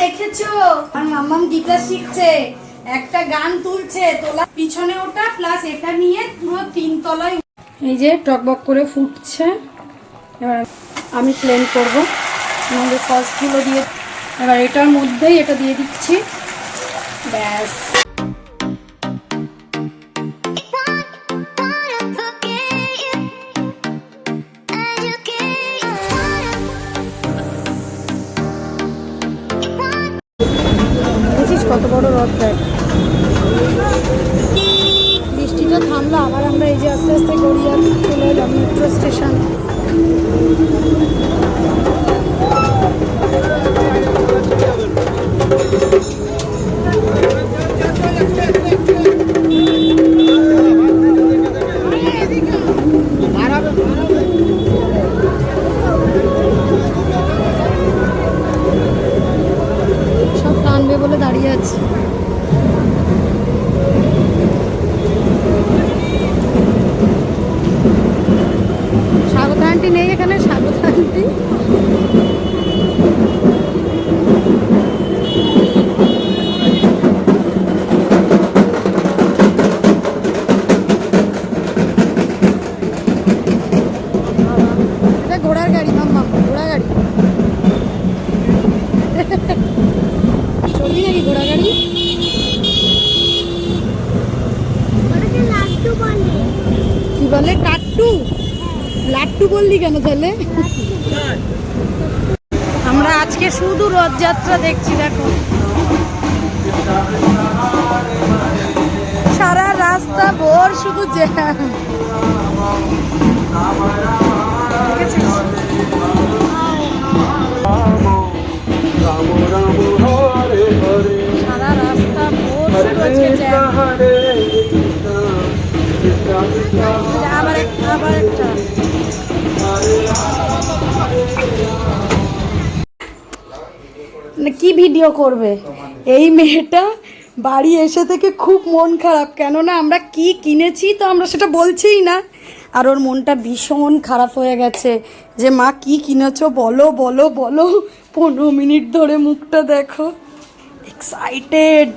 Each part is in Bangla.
দেখেছো? আর মাম্মাম গিটার শিখছে, একটা গান তুলছে, তোলা পিছনে ওটা প্লাস এটা নিয়ে পুরো 3 তলায়। এই যে টকবক করে ফুটছে। এবার আমি প্লেন করব, আমাদের সসগুলো দিয়ে এবার এটার মধ্যেই এটা দিয়ে দিচ্ছি, ব্যাস। কত বড় রথ দেখ। বৃষ্টিটা থামলো আবার আমরা এই যে আস্তে আস্তে গড়িয়া চলে এলাম মেট্রো স্টেশন। সব টানবে বলে দাঁড়িয়ে আছে। স্বাগত আন্টি নেই এখানে, স্বাগত আন্টি। এটা ঘোড়ার গাড়ি মাম্মা, ঘোড়া গাড়ি। চলবি নাকি ঘোড়া গাড়ি? কি বলে টাট্টু? লাট্টু বললি কেন তাহলে? আমরা আজকে শুধু রথযাত্রা দেখছি, দেখো সারা রাস্তা ভোর শুধু জ্যাম। সারা রাস্তা ভোর শুধু আজকে জ্যাম। আবার একটা কি ভিডিও করবে এই মেয়েটা? বাড়ি এসে থেকে খুব মন খারাপ, কেননা আমরা কি কিনেছি তো আমরা সেটা বলছিই না। আর ওর মনটা ভীষণ খারাপ হয়ে গেছে যে মা কি কিনেছো বলো বলো বলো। 15 মিনিট ধরে মুখটা দেখো, এক্সাইটেড।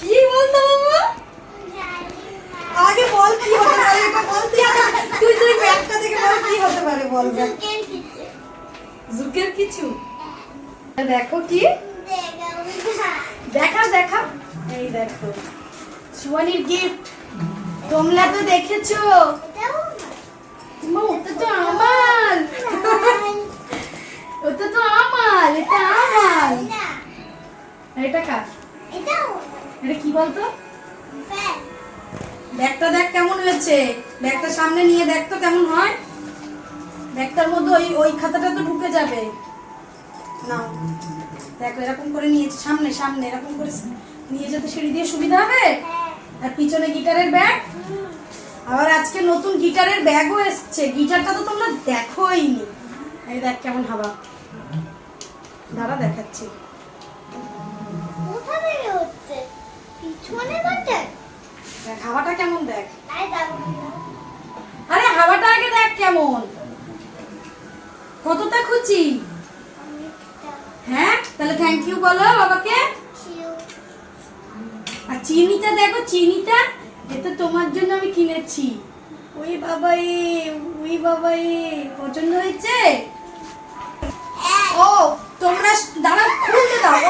কি বলতো মামা? আগে বল কি হতে পারে, এটা বল তুই তুই ব্যাগটা থেকে বল কি হতে পারে, বল। জুকের কিছু দেখো, কি দেখা দেখা। এই দেখো সুয়ানির গিফট, তোমরা তো দেখেছো। ওটা তো আমার, ওটা তো আমার, এটা আমার। এটা কার? এটা কি বলতো? ব্যাগটা দেখ কেমন হয়েছে, ব্যাগটা সামনে নিয়ে দেখ তো কেমন হয়। ব্যাগটার মধ্যে ওই খাতাটা তো ঢুকে যাবে। নাও দেখো এরকম করে নিয়েছি, সামনে সামনে এরকম করে নিয়ে যেতে সিঁড়ি দিয়ে সুবিধা হবে। আর পিছনে গিটারের ব্যাগ। আবার আজকে নতুন গিটারের ব্যাগও এসছে, গিটারটা তো তোমরা দেখোই নি। এই দেখ কেমন হাওয়া, দাঁড়া দেখাচ্ছি। দেখ হাওয়াটা কেমন, দেখ। আরে হাওয়াটা আগে দেখ কেমন, কতটা খুশি। হ্যাঁ তাহলে থ্যাংক ইউ বলো বাবাকে। আর চিনিটা দেখো, চিনিটা এটা তোমার জন্য আমি কিনেছি। ওই বাবা এ, ওই বাবা এ, পছন্দ হয়েছে? ও তোমরা দাঁড়া, খুলতে দাও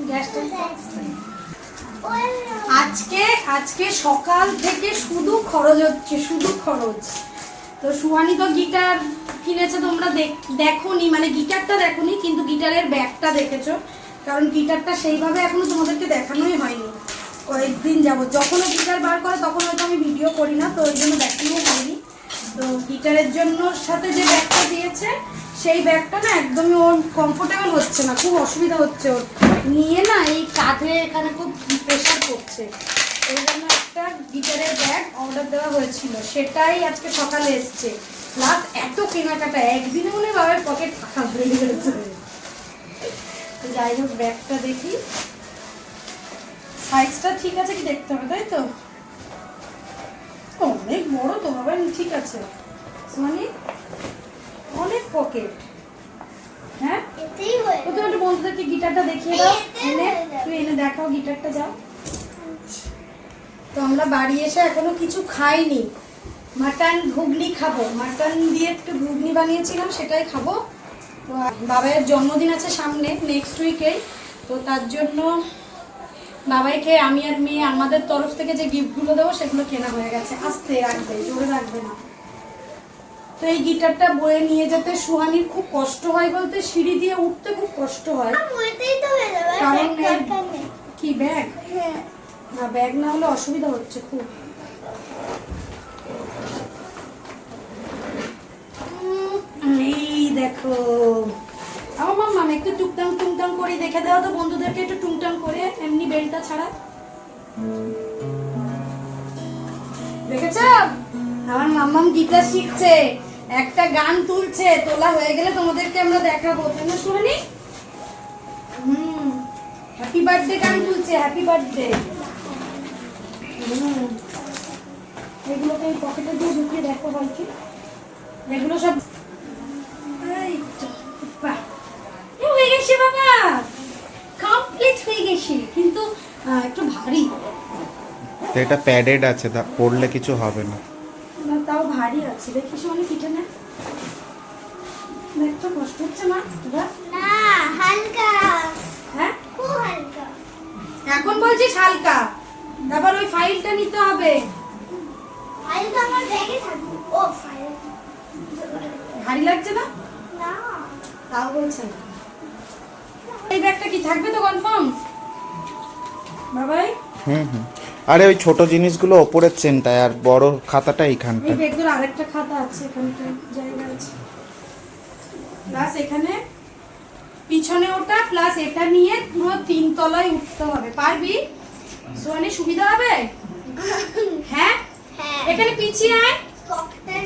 গ্যাসটা। আজকে সকাল থেকে শুধু খরচ হচ্ছে, শুধু খরচ। তো সুহানি তো গিটার কিনেছে, তোমরা দেখোনি, মানে গিটারটা দেখোনি কিন্তু গিটারের ব্যাগটা দেখেছো। কারণ গিটারটা সেইভাবে এখনো তোমাদেরকে দেখানোই হয়নি, কয়েকদিন যাবো। যখন ও গিটার বার করে তখন হয়তো আমি ভিডিও করি না, তো ওই জন্য দেখানোও হয়নি। তো গিটারের জন্য সাথে যে ব্যাগটা দিয়েছে সেই ব্যাগটা না একদমই ওর কমফোর্টেবল হচ্ছে না, খুব অসুবিধা হচ্ছে ওর নিয়ে, না এই কাঁধে এখানে খুব প্রেশার পড়ছে। ওই জন্য একটা গিটারের ব্যাগ অর্ডার দেওয়া হয়েছিল, সেটাই আজকে সকালে এসছে। প্লাস এত কেনাকাটা একদিনে মনে বাবার পকেট ফাঁকা হয়ে গেছে। যাই হোক ব্যাগটা দেখি, সাইজটা ঠিক আছে কি দেখতে হবে, তাই তো? অনেক বড় তো বাবা, ঠিক আছে মানে অনেক পকেট। হ্যাঁ তো তুমি একটু বন্ধুদেরকে গিটারটা দেখিয়ে দাও, এনে তুই এনে দেখাও গিটারটা, যাও। তো আমরা বাড়ি এসে এখনো কিছু খাইনি, মাটন ঘুগনি খাবো, মাটন দিয়ে একটু ঘুগনি বানিয়েছিলাম সেটাই খাবো। তো বাবাইয়ের জন্মদিন আছে সামনে নেক্সট উইকেই, তো তার জন্য বাবাইকে আমি আর মেয়ে আমাদের তরফ থেকে যে গিফটগুলো দেবো সেগুলো কেনা হয়ে গেছে। আস্তে রাখবে, জোরে রাখবে না। তো এই গিটারটা বয়ে নিয়ে যেতে সুহানির খুব কষ্ট হয়, বলতে সিঁড়ি দিয়ে উঠতে খুব কষ্ট হয়। কারণ কি ব্যাগ না, ব্যাগ না হলে অসুবিধা হচ্ছে খুব। এই দেখো আমার মামা একটু টুকটাং টুংটাং করে দেখে দেওয়া তো বন্ধুদেরকে, একটু টুংটাং করে এমনি বেলটা ছাড়া। দেখেছ আমার মাম্মাম গিটার শিখছে, একটা গান তুলছে, তোলা হয়ে গেলে তোমাদেরকে আমরা দেখাবো, তাই না শুনি? হ্যাপি বার্থডে গান তুলছে, হ্যাপি বার্থডে। এগুলোকে এই পকেটে দিয়ে ঢুকিয়ে দেখো ভাইকে, এগুলো সব হয়ে গেছে বাবা, কমপ্লিট হয়ে গেছে, কিন্তু একটু ভারী। এটা প্যাডেড আছে, তা পড়লে কিছু হবে না। তাও ভারী আছে, দেখিস মানে পিঠে না, দেখতো কষ্ট হচ্ছে মা? না হালকা, হ্যাঁ খুব হালকা। এখন বলছিস হালকা, তারপর ওই ফাইলটা নিতে হবে। হালকা আমার ব্যাগে থাকবে। ও ফাইল ভারী লাগছে না? না তাও বলছেন এই ব্যাগটা কি থাকবে তো কনফার্ম বাবাই? আরে ওই ছোট জিনিসগুলো ওপরের চেনটায়, আর বড় খাতাটা এই এইখানটায়। ব্যাগের আরেকটা খাতা আছে, এখানটায় জায়গা আছে, প্লাস এখানে পিছনে ওটা, প্লাস এটা নিয়ে পুরো 3 তলায় উঠতে হবে। পারবি সোয়ানি? সুবিধা হবে? হ্যাঁ হ্যাঁ এখানে পিছিয়ে আয়, পকেটের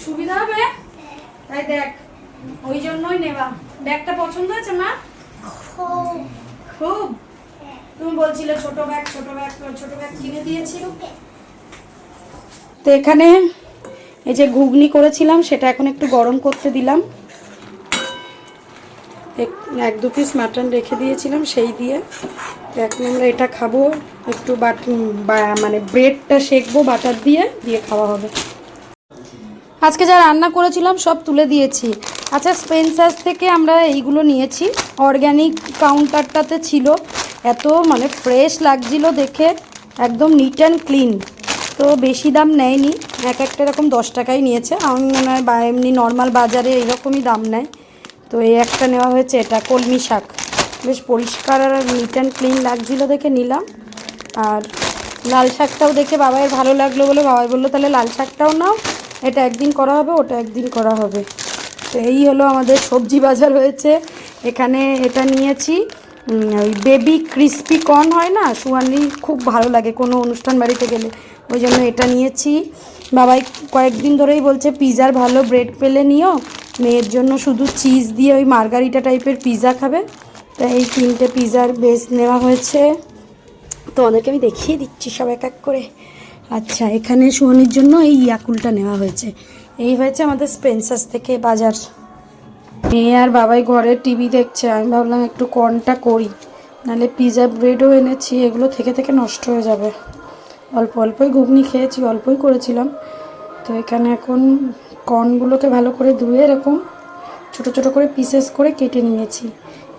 সুবিধা হবে। তাই দেখ, ওই জন্যই নেওয়া। ব্যাগটা পছন্দ হয়েছে মা? খুব খুব। তুমি বলছিলে ছোট ব্যাগ, ছোট ব্যাগ, ছোট ব্যাগ কিনে দিয়েছিল। তো এখানে এই যে ঘুগনি করেছিলাম সেটা এখন একটু গরম করতে দিলাম, 1-2 পিস মাটন রেখে দিয়েছিলাম সেই দিয়ে। তো এখন আমরা এটা খাবো, একটু মানে ব্রেডটা সেকবো বাটার দিয়ে দিয়ে খাওয়া হবে। আজকে যা রান্না করেছিলাম সব তুলে দিয়েছি। আচ্ছা স্পেন্সার্স থেকে আমরা এইগুলো নিয়েছি, অর্গ্যানিক কাউন্টারটাতে ছিল, এত মানে ফ্রেশ লাগছিল দেখে, একদম নিট অ্যান্ড ক্লিন। তো বেশি দাম নেয়নি, একটা এরকম 10 টাকাই নিয়েছে, আমার মনে হয় বা এমনি নর্মাল বাজারে এরকমই দাম নেয়। তো এই একটা নেওয়া হয়েছে, এটা কলমি শাক, বেশ পরিষ্কার আর নিট অ্যান্ড ক্লিন লাগছিলো দেখে নিলাম। আর লাল শাকটাও দেখে বাবাইয়ের ভালো লাগলো বলে বাবাই বললো তাহলে লাল শাকটাও নাও, এটা একদিন করা হবে, ওটা একদিন করা হবে। তো এই হলো আমাদের সবজি বাজার হয়েছে। এখানে এটা নিয়েছি, ওই বেবি ক্রিস্পি কর্ন হয় না, সুয়ানি খুব ভালো লাগে কোনো অনুষ্ঠান বাড়িতে গেলে, ওই জন্য এটা নিয়েছি। বাবাই কয়েকদিন ধরেই বলছে পিৎজার ভালো ব্রেড পেলে নিও, মেয়ের জন্য শুধু চিজ দিয়ে ওই মার্গারিটা টাইপের পিৎজা খাবে, তো এই 3টে পিৎজার বেস নেওয়া হয়েছে। তো ওদেরকে আমি দেখিয়ে দিচ্ছি সব এক এক করে। আচ্ছা এখানে সুহানির জন্য এই ইয়াকুলটা নেওয়া হয়েছে। এই হয়েছে আমাদের স্পেন্সার্স থেকে বাজার। মেয়ে আর বাবাই ঘরে টিভি দেখছে, আমি ভাবলাম একটু কর্নটা করি, নাহলে পিৎজা ব্রেডও এনেছি, এগুলো থেকে থেকে নষ্ট হয়ে যাবে। অল্প অল্পই ঘুগনি খেয়েছি, অল্পই করেছিলাম। তো এখানে এখন কর্নগুলোকে ভালো করে ধুয়ে এরকম ছোট ছোট করে পিসেস করে কেটে নিয়েছি।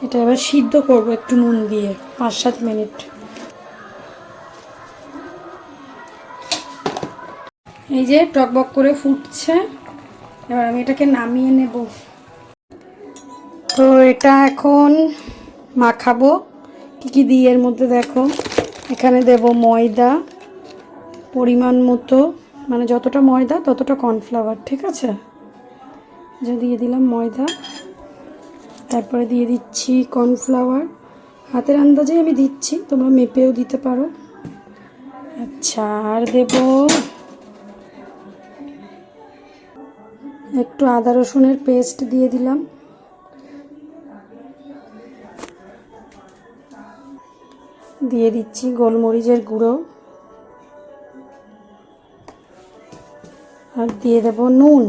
এটা এবার সিদ্ধ করব একটু নুন দিয়ে 5-7 মিনিট। এই যে টকবক করে ফুটছে, এবার আমি এটাকে নামিয়ে নেব। তো এটা এখন মাখাবো কী কী দিয়ে, এর মধ্যে দেখো এখানে দেব ময়দা পরিমাণ মতো, মানে যতটা ময়দা ততটা কর্নফ্লাওয়ার, ঠিক আছে? যে দিয়ে দিলাম ময়দা, তারপরে দিয়ে দিচ্ছি কর্নফ্লাওয়ার, হাতের আন্দাজে আমি দিচ্ছি, তোমরা মেপেও দিতে পারো। আচ্ছা আর দেব একটু আদা রসুনের পেস্ট দিয়ে দিলাম, দিয়ে দিচ্ছি গোলমরিচের গুঁড়ো, আর দিয়ে দেব নুন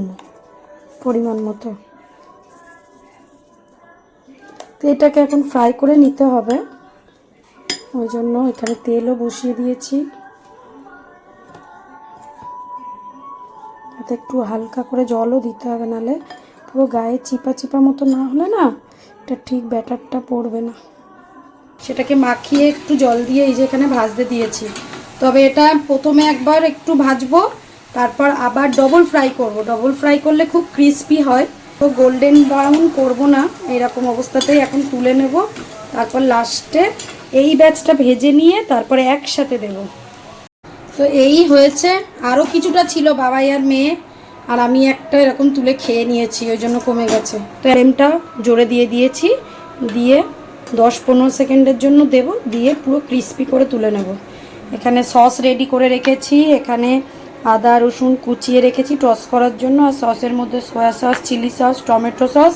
পরিমাণ মতো। তো এটাকে এখন ফ্রাই করে নিতে হবে, ওই জন্য এখানে তেলও বসিয়ে দিয়েছি। এতে একটু হালকা করে জলও দিতে হবে, নাহলে পুরো গায়ে চিপা চিপা মতো না হলে না এটা ঠিক ব্যাটারটা পড়বে না। সেটাকে মাখিয়ে একটু জল দিয়ে এই যে এখানে ভাজতে দিয়েছি। তবে এটা প্রথমে একবার একটু ভাজবো, তারপর আবার ডবল ফ্রাই করব। ডবল ফ্রাই করলে খুব ক্রিস্পি হয়। তো গোল্ডেন ব্রাউন করব না, এরকম অবস্থাতেই এখন তুলে নেব। তারপর লাস্টে এই ব্যাচটা ভেজে নিয়ে তারপরে একসাথে দেব। তো এই হয়েছে। আরও কিছুটা ছিল বাবাই আর মেয়ে, আর আমি একটা এরকম তুলে খেয়ে নিয়েছি, ওই জন্য কমে গেছে। তো ফ্লেমটা জোরে দিয়ে দিয়েছি, দিয়ে 10-15 সেকেন্ডের জন্য দেব, দিয়ে পুরো ক্রিস্পি করে তুলে নেব। এখানে সস রেডি করে রেখেছি, এখানে আদা রসুন কুচিয়ে রেখেছি টস করার জন্য, আর সসের মধ্যে soya sauce, chilli sauce, tomato sauce,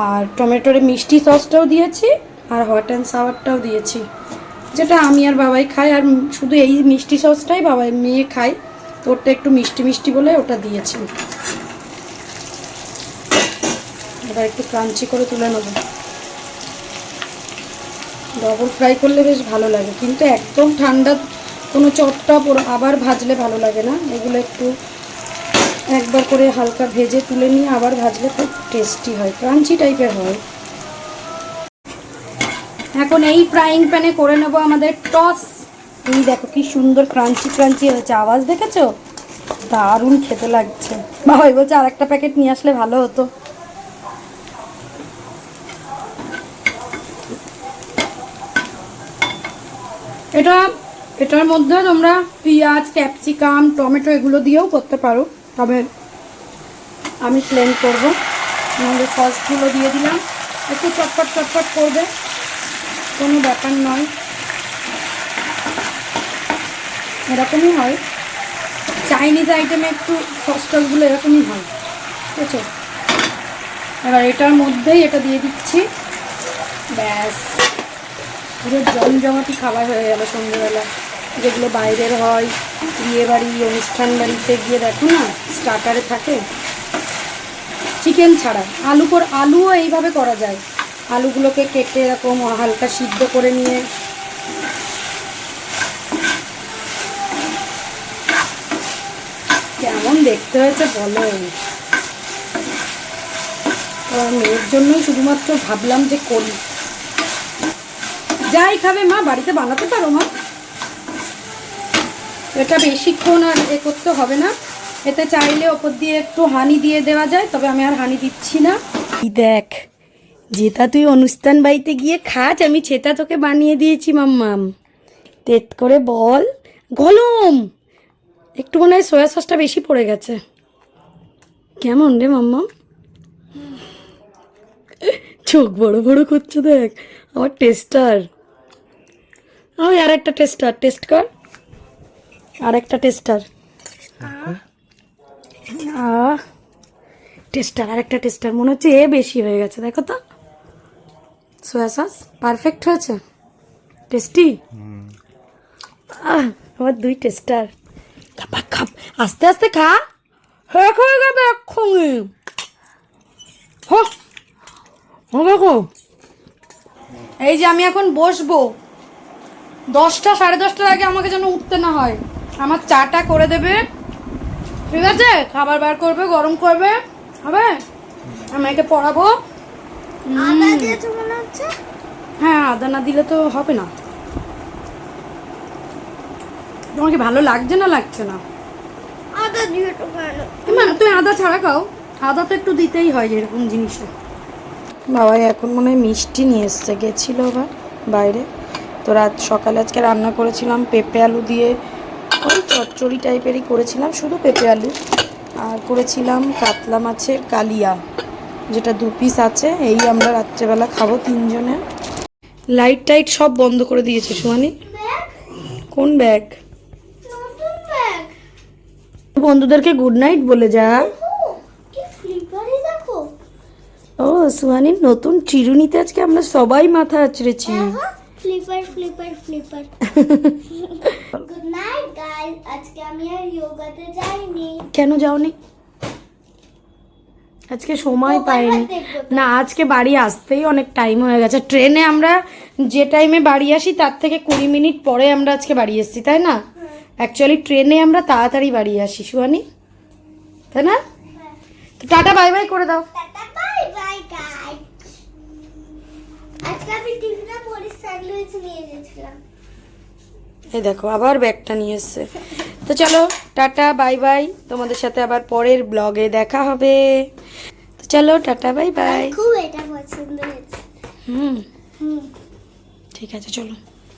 আর টমেটোর মিষ্টি সসটাও দিয়েছি, আর হট অ্যান্ড সাওয়ারটাও দিয়েছি, যেটা আমি আর বাবাই খাই। আর শুধু এই মিষ্টি সসটাই বাবাই মেয়ে খায়, তো ওটা একটু মিষ্টি মিষ্টি বলে ওটা দিয়েছি। এবার একটু ক্রাঞ্চি করে তুলে নেব। ডবল ফ্রাই করলে বেশ ভালো লাগে, কিন্তু একদম ঠান্ডা কোনো চটটা আবার ভাজলে ভালো লাগে না। এগুলো একটু একবার করে হালকা ভেজে তুলে নিয়ে আবার ভাজলে খুব টেস্টি হয়, ক্রাঞ্চি টাইপের হয়। এখন এই ফ্রাইং প্যানে করে নেব আমাদের টস। এই দেখো কি সুন্দর ক্রাঞ্চি ক্রাঞ্চি হয়েছে, আওয়াজ দেখেছো? দারুণ খেতে লাগছে। বাবাই বলছে আর একটা প্যাকেট নিয়ে আসলে ভালো হতো। এটার মধ্যে তোমরা পেঁয়াজ, ক্যাপসিকাম, টমেটো এগুলো দিয়েও করতে পারো, তবে আমি প্লেন করবো। আমাদের সসগুলো দিয়ে দিলাম, একটু চটপট চটপট করবে, কোনো ব্যাপার নয়, এরকমই হয়। চাইনিজ আইটেমে একটু সস টসগুলো এরকমই হয়, ঠিক আছে? এবার এটার মধ্যেই এটা দিয়ে দিচ্ছি, ব্যাস পুরো জমজমাটি খাবার হয়ে গেল সন্ধ্যেবেলা। যেগুলো বাইরের হয়, বিয়ে বাড়ি, অনুষ্ঠান বাড়িতে গিয়ে দেখো না স্টার্টারে থাকে চিকেন ছাড়া। আলুও এইভাবে করা যায়, আলুগুলোকে কেটে এরকম হালকা সিদ্ধ করে নিয়ে কেমন দেখতে হয়েছে বলো। মেয়ের জন্যই শুধুমাত্র ভাবলাম যে করি। যাই খাবে মা বাড়িতে বানাতে পারো মা, এটা বেশিক্ষণ আর করতে হবে না। এতে চাইলে ওপর দিয়ে একটু হানি দিয়ে দেওয়া যায়, তবে আমি আর হানি দিচ্ছি না। দেখ যেটা তুই অনুষ্ঠান বাড়িতে গিয়ে খাস, আমি সেটা তোকে বানিয়ে দিয়েছি মাম্মাম। তেত করে বল। গলম একটু মনে হয় সয়া সসটা বেশি পড়ে গেছে। কেমন রে মাম্মাম? চোখ বড় বড় করছে দেখ আমার টেস্টার। ওই আর একটা টেস্ট কর, আর একটা টেস্টার, আর একটা টেস্টার। মনে হচ্ছে এ বেশি হয়ে গেছে, দেখো তো সয়া সস পারফেক্ট হয়েছে, টেস্টি। আমার 2 টেস্টার। খাপ আস্তে আস্তে খা, হয়ে যাবে এক্ষুনি। দেখো এই যে আমি এখন বসবো, 10টা 10:30টার আগে আমাকে যেন উঠতে না হয়। আমার চাটা করে দেবে, ঠিক আছে? খাবার বার করবে, গরম করবে, হবে? আমাকে পড়াবো। আদা দিয়েছো মনে হচ্ছে? হ্যাঁ, আদা না দিলে তো হবে না। তোমার কি ভালো লাগছে না লাগছে না? আদা দিয়ে তো ভালো। তুমি আদা ছাড়া খাও, আদা তো একটু দিতেই হয় এরকম জিনিসে। বাবাই এখন মনে হয় মিষ্টি নিয়ে এসছে, গেছিল আবার বাইরে। তো সকালে আজকে রান্না করেছিলাম পেঁপে আলু দিয়ে, ওই চচ্চড়ি টাইপেরই করেছিলাম, শুধু পেঁপে আলু। আর করেছিলাম কাতলা মাছের কালিয়া, যেটা 2 পিস আছে। এই আমরা রাত্রেবেলা খাবো 3 জনে। লাইট টাইট সব বন্ধ করে দিয়েছে সুমানি। কোন ব্যাগ? নতুন ব্যাগ। বন্ধুদেরকে গুড নাইট বলে যা। কি ফ্লিপারি দেখো। ও সুহানির নতুন চিরুনিতে আজকে আমরা সবাই মাথা আঁচড়েছি। ফ্লিপার। গুড নাইট গাইস, আজকে আমি আর যোগাতে যাইনি। কেন যাওনি? আজকে সময় ও, পাইনি এবার দেখবো তো। না, আজকে বাড়ি আসতেই অনেক টাইম হয়ে গেছে। ট্রেনে আমরা যে টাইমে বাড়ি আসি তার থেকে 20 মিনিট পরে আমরা আজকে বাড়ি এসেছি, তাই না? অ্যাকচুয়ালি ট্রেনে আমরা তাড়াতাড়ি বাড়ি আসি সুহানি, তাই না? তো টাটা বাই বাই করে দাও। Tata bye bye guys. আজকে আমি টিফিনে পরিস স্যান্ডউইচ নিয়ে গেছিলাম। এই দেখো আবার ব্যাগটা নিয়ে এসছে। তো চলো টাটা বাই বাই, তোমাদের সাথে আবার পরের ব্লগে দেখা হবে। তো চলো টাটা বাই বাই। খুব এটা পছন্দ হয়েছে। হুম, হুম। ঠিক আছে চলো।